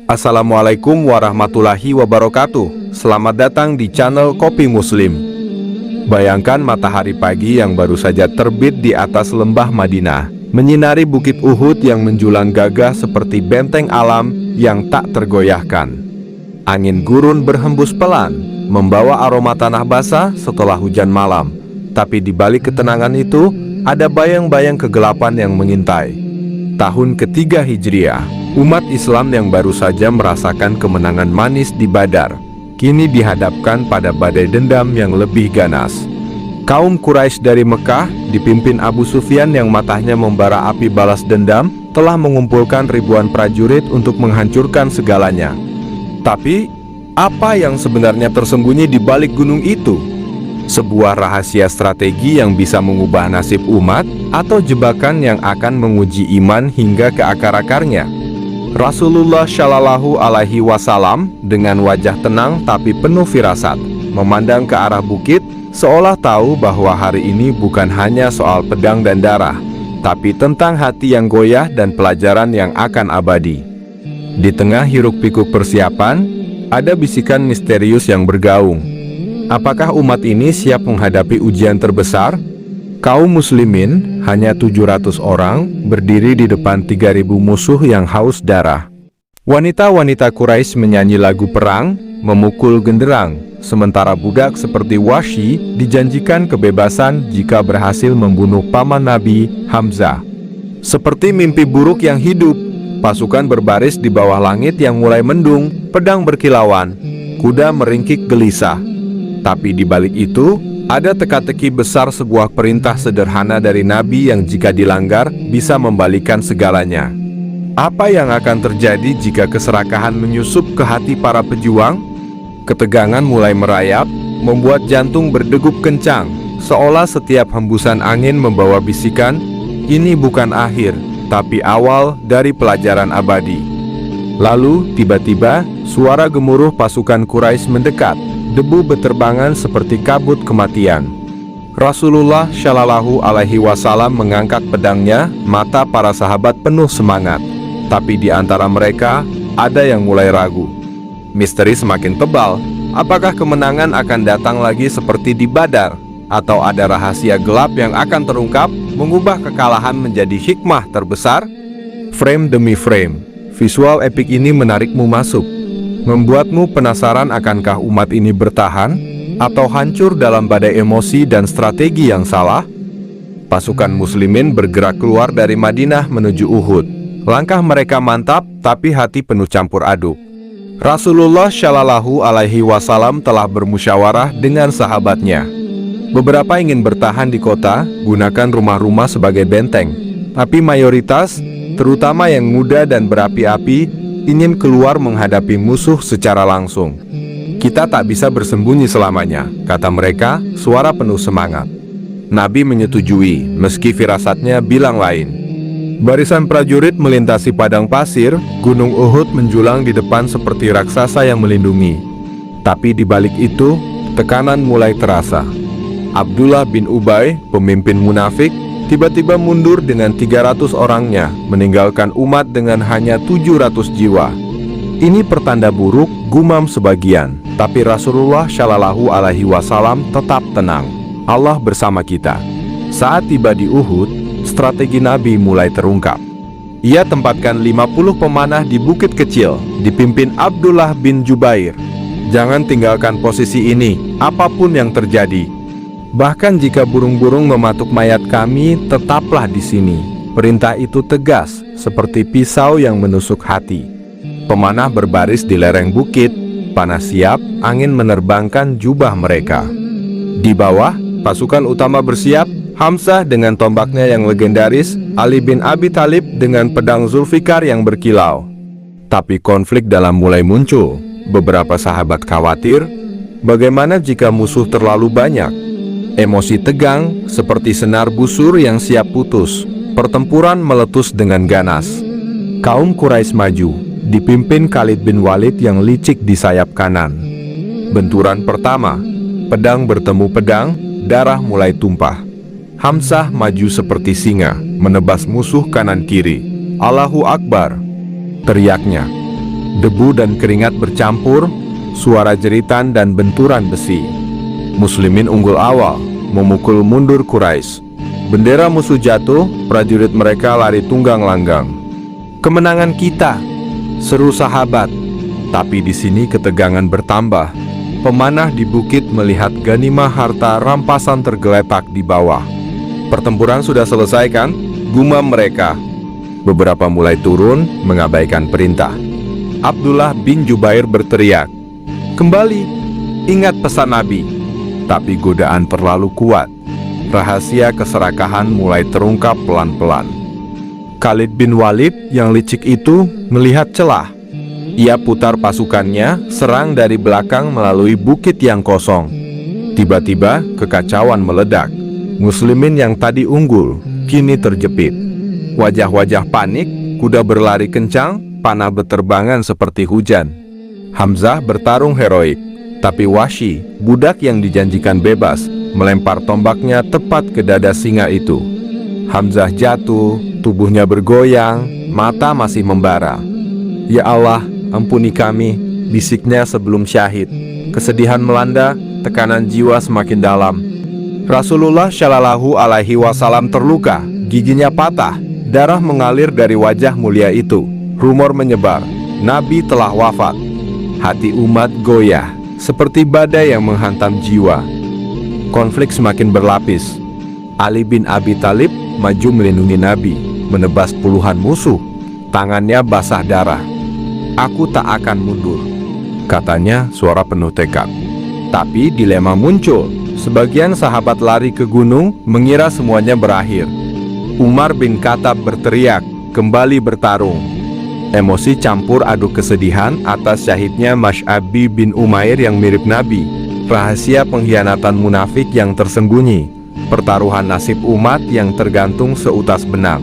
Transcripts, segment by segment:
Assalamualaikum warahmatullahi wabarakatuh. Selamat datang di channel Kopi Muslim. Bayangkan matahari pagi yang baru saja terbit di atas lembah Madinah, menyinari bukit Uhud yang menjulang gagah seperti benteng alam yang tak tergoyahkan. Angin gurun berhembus pelan, membawa aroma tanah basah setelah hujan malam. Tapi di balik ketenangan itu, ada bayang-bayang kegelapan yang mengintai. Tahun ketiga Hijriah, umat Islam yang baru saja merasakan kemenangan manis di Badar, kini dihadapkan pada badai dendam yang lebih ganas. Kaum Quraisy dari Mekah, dipimpin Abu Sufyan yang matanya membara api balas dendam, telah mengumpulkan ribuan prajurit untuk menghancurkan segalanya. Tapi, apa yang sebenarnya tersembunyi di balik gunung itu? Sebuah rahasia strategi yang bisa mengubah nasib umat, atau jebakan yang akan menguji iman hingga ke akar-akarnya? Rasulullah Shallallahu Alaihi Wasallam dengan wajah tenang tapi penuh firasat, memandang ke arah bukit, seolah tahu bahwa hari ini bukan hanya soal pedang dan darah, tapi tentang hati yang goyah dan pelajaran yang akan abadi. Di tengah hiruk-pikuk persiapan, ada bisikan misterius yang bergaung. Apakah umat ini siap menghadapi ujian terbesar? Kaum muslimin, hanya 700 orang, berdiri di depan 3.000 musuh yang haus darah. Wanita-wanita Quraisy menyanyi lagu perang, memukul genderang, sementara budak seperti Wahsy dijanjikan kebebasan jika berhasil membunuh paman Nabi, Hamzah. Seperti mimpi buruk yang hidup, pasukan berbaris di bawah langit yang mulai mendung, pedang berkilauan, kuda meringkik gelisah. Tapi di balik itu, ada teka-teki besar sebuah perintah sederhana dari Nabi yang jika dilanggar bisa membalikan segalanya. Apa yang akan terjadi jika keserakahan menyusup ke hati para pejuang? Ketegangan mulai merayap, membuat jantung berdegup kencang, seolah setiap hembusan angin membawa bisikan, ini bukan akhir, tapi awal dari pelajaran abadi. Lalu, tiba-tiba, suara gemuruh pasukan Quraisy mendekat. Debu beterbangan seperti kabut kematian. Rasulullah Shallallahu Alaihi Wasallam mengangkat pedangnya, mata para sahabat penuh semangat. Tapi di antara mereka, ada yang mulai ragu. Misteri semakin tebal. Apakah kemenangan akan datang lagi seperti di Badar? Atau ada rahasia gelap yang akan terungkap, mengubah kekalahan menjadi hikmah terbesar? Frame demi frame, visual epik ini menarikmu masuk. Membuatmu penasaran akankah umat ini bertahan atau hancur dalam badai emosi dan strategi yang salah? Pasukan muslimin bergerak keluar dari Madinah menuju Uhud. Langkah mereka mantap, tapi hati penuh campur aduk. Rasulullah Shallallahu Alaihi Wasallam telah bermusyawarah dengan sahabatnya. Beberapa ingin bertahan di kota, gunakan rumah-rumah sebagai benteng. Tapi mayoritas, terutama yang muda dan berapi-api, ingin keluar menghadapi musuh secara langsung. Kita tak bisa bersembunyi selamanya, kata mereka, suara penuh semangat. Nabi menyetujui, meski firasatnya bilang lain. Barisan prajurit melintasi padang pasir, gunung Uhud menjulang di depan seperti raksasa yang melindungi. Tapi di balik itu, tekanan mulai terasa. Abdullah bin Ubay, pemimpin munafik, tiba-tiba mundur dengan 300 orangnya, meninggalkan umat dengan hanya 700 jiwa. Ini pertanda buruk, gumam sebagian. Tapi Rasulullah Shallallahu Alaihi Wasallam tetap tenang. Allah bersama kita. Saat tiba di Uhud, strategi Nabi mulai terungkap. Ia tempatkan 50 pemanah di bukit kecil, dipimpin Abdullah bin Jubair. Jangan tinggalkan posisi ini, apapun yang terjadi. Bahkan jika burung-burung mematuk mayat kami, tetaplah di sini. Perintah itu tegas, seperti pisau yang menusuk hati. Pemanah berbaris di lereng bukit, panas siap, angin menerbangkan jubah mereka. Di bawah, pasukan utama bersiap, Hamzah dengan tombaknya yang legendaris, Ali bin Abi Thalib dengan pedang Zulfikar yang berkilau. Tapi konflik dalam mulai muncul. Beberapa sahabat khawatir, bagaimana jika musuh terlalu banyak? Emosi tegang, seperti senar busur yang siap putus. Pertempuran meletus dengan ganas. Kaum Quraisy maju, dipimpin Khalid bin Walid yang licik di sayap kanan. Benturan pertama, pedang bertemu pedang, darah mulai tumpah. Hamzah maju seperti singa, menebas musuh kanan kiri. Allahu Akbar, teriaknya. Debu dan keringat bercampur, suara jeritan dan benturan besi. Muslimin unggul awal, memukul mundur Quraisy. Bendera musuh jatuh, prajurit mereka lari tunggang langgang. "Kemenangan kita!" seru sahabat. Tapi di sini ketegangan bertambah. Pemanah di bukit melihat ganimah harta rampasan tergeletak di bawah. "Pertempuran sudah selesai kan?" gumam mereka. Beberapa mulai turun, mengabaikan perintah. Abdullah bin Jubair berteriak, "Kembali, ingat pesan Nabi." Tapi godaan terlalu kuat. Rahasia keserakahan mulai terungkap pelan-pelan. Khalid bin Walid yang licik itu melihat celah. Ia putar pasukannya, serang dari belakang melalui bukit yang kosong. Tiba-tiba kekacauan meledak. Muslimin yang tadi unggul, kini terjepit. Wajah-wajah panik, kuda berlari kencang, panah beterbangan seperti hujan. Hamzah bertarung heroik, tapi Wahsy, budak yang dijanjikan bebas, melempar tombaknya tepat ke dada singa itu. Hamzah jatuh, tubuhnya bergoyang, mata masih membara. "Ya Allah, ampuni kami," bisiknya sebelum syahid. Kesedihan melanda, tekanan jiwa semakin dalam. Rasulullah Shallallahu Alaihi Wasallam terluka, giginya patah, darah mengalir dari wajah mulia itu. Rumor menyebar, Nabi telah wafat. Hati umat goyah, seperti badai yang menghantam jiwa. Konflik semakin berlapis. Ali bin Abi Thalib maju melindungi Nabi, menebas puluhan musuh. Tangannya basah darah. "Aku tak akan mundur," katanya suara penuh tekad. Tapi dilema muncul. Sebagian sahabat lari ke gunung, mengira semuanya berakhir. Umar bin Khattab berteriak, "Kembali bertarung." Emosi campur aduk kesedihan atas syahidnya Masy'abi bin Umair yang mirip Nabi. Rahasia pengkhianatan munafik yang tersembunyi. Pertaruhan nasib umat yang tergantung seutas benang.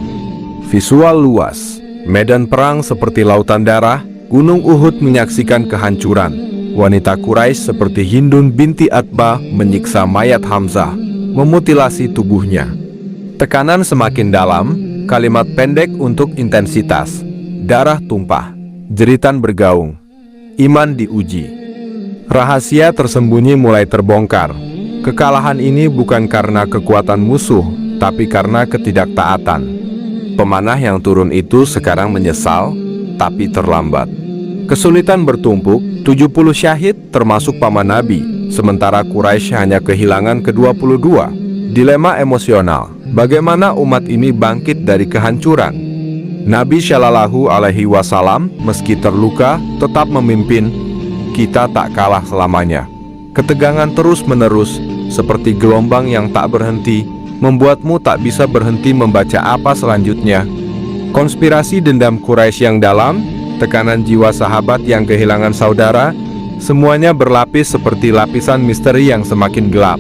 Visual luas. Medan perang seperti lautan darah. Gunung Uhud menyaksikan kehancuran. Wanita Quraisy seperti Hindun binti Atbah menyiksa mayat Hamzah, memutilasi tubuhnya. Tekanan semakin dalam, kalimat pendek untuk intensitas. Darah tumpah, jeritan bergaung, iman diuji. Rahasia tersembunyi mulai terbongkar. Kekalahan ini bukan karena kekuatan musuh, tapi karena ketidaktaatan. Pemanah yang turun itu sekarang menyesal, tapi terlambat. Kesulitan bertumpuk, 70 syahid termasuk paman Nabi, sementara Quraisy hanya kehilangan ke-22. Dilema emosional, bagaimana umat ini bangkit dari kehancuran? Nabi Shallallahu Alaihi Wasallam meski terluka tetap memimpin. Kita tak kalah selamanya. Ketegangan terus-menerus seperti gelombang yang tak berhenti, membuatmu tak bisa berhenti membaca apa selanjutnya. Konspirasi dendam Quraisy yang dalam, tekanan jiwa sahabat yang kehilangan saudara, semuanya berlapis seperti lapisan misteri yang semakin gelap.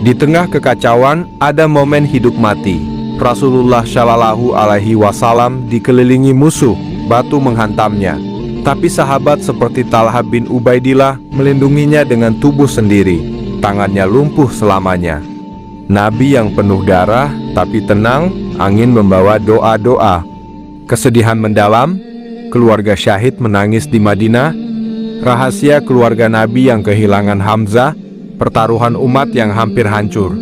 Di tengah kekacauan ada momen hidup mati. Rasulullah Shallallahu Alaihi Wasallam dikelilingi musuh, batu menghantamnya. Tapi sahabat seperti Talha bin Ubaidillah melindunginya dengan tubuh sendiri. Tangannya lumpuh selamanya. Nabi yang penuh darah, tapi tenang, angin membawa doa-doa. Kesedihan mendalam, keluarga syahid menangis di Madinah. Rahasia keluarga Nabi yang kehilangan Hamzah, pertaruhan umat yang hampir hancur.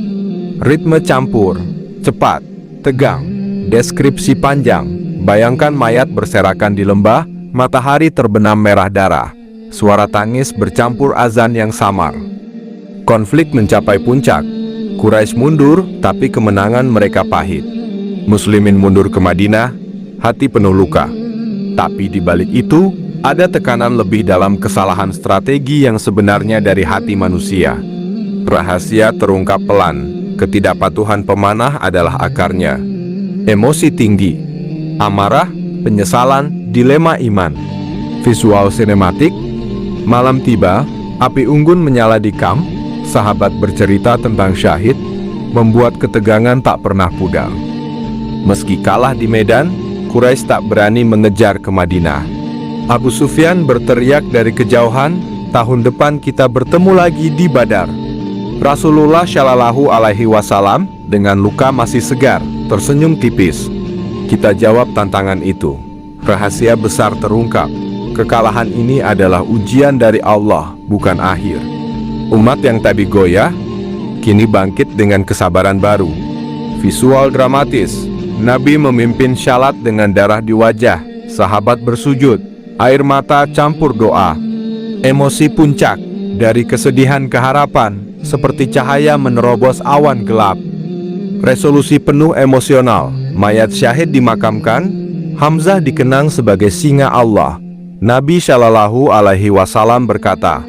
Ritme campur, cepat, tegang, deskripsi panjang. Bayangkan mayat berserakan di lembah, matahari terbenam merah darah. Suara tangis bercampur azan yang samar. Konflik mencapai puncak. Quraisy mundur, tapi kemenangan mereka pahit. Muslimin mundur ke Madinah, hati penuh luka. Tapi di balik itu, ada tekanan lebih dalam kesalahan strategi yang sebenarnya dari hati manusia. Rahasia terungkap pelan. Ketidakpatuhan pemanah adalah akarnya. Emosi tinggi, amarah, penyesalan, dilema iman. Visual sinematik. Malam tiba, api unggun menyala di kamp. Sahabat bercerita tentang syahid, membuat ketegangan tak pernah pudar. Meski kalah di medan, Quraisy tak berani mengejar ke Madinah. Abu Sufyan berteriak dari kejauhan, "Tahun depan kita bertemu lagi di Badar." Rasulullah Shallallahu Alaihi Wasallam dengan luka masih segar, tersenyum tipis. Kita jawab tantangan itu. Rahasia besar terungkap. Kekalahan ini adalah ujian dari Allah, bukan akhir. Umat yang tadi goyah, kini bangkit dengan kesabaran baru. Visual dramatis, Nabi memimpin syalat dengan darah di wajah, sahabat bersujud, air mata campur doa. Emosi puncak, dari kesedihan ke harapan, seperti cahaya menerobos awan gelap. Resolusi penuh emosional, mayat syahid dimakamkan, Hamzah dikenang sebagai singa Allah. Nabi Shallallahu Alaihi Wasallam berkata,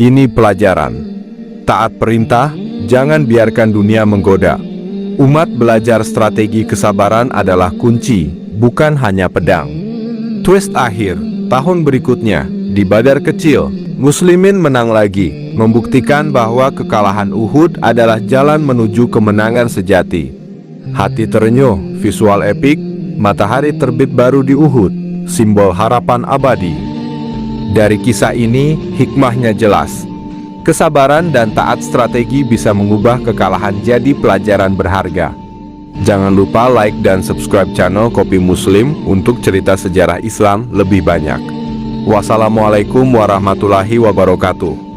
"Ini pelajaran. Taat perintah, jangan biarkan dunia menggoda." Umat belajar strategi kesabaran adalah kunci, bukan hanya pedang. Twist akhir, tahun berikutnya, di Badar kecil, Muslimin menang lagi, membuktikan bahwa kekalahan Uhud adalah jalan menuju kemenangan sejati. Hati terenyuh, visual epik, matahari terbit baru di Uhud, simbol harapan abadi. Dari kisah ini, hikmahnya jelas. Kesabaran dan taat strategi bisa mengubah kekalahan jadi pelajaran berharga. Jangan lupa like dan subscribe channel Kopi Muslim untuk cerita sejarah Islam lebih banyak. Wassalamualaikum warahmatullahi wabarakatuh.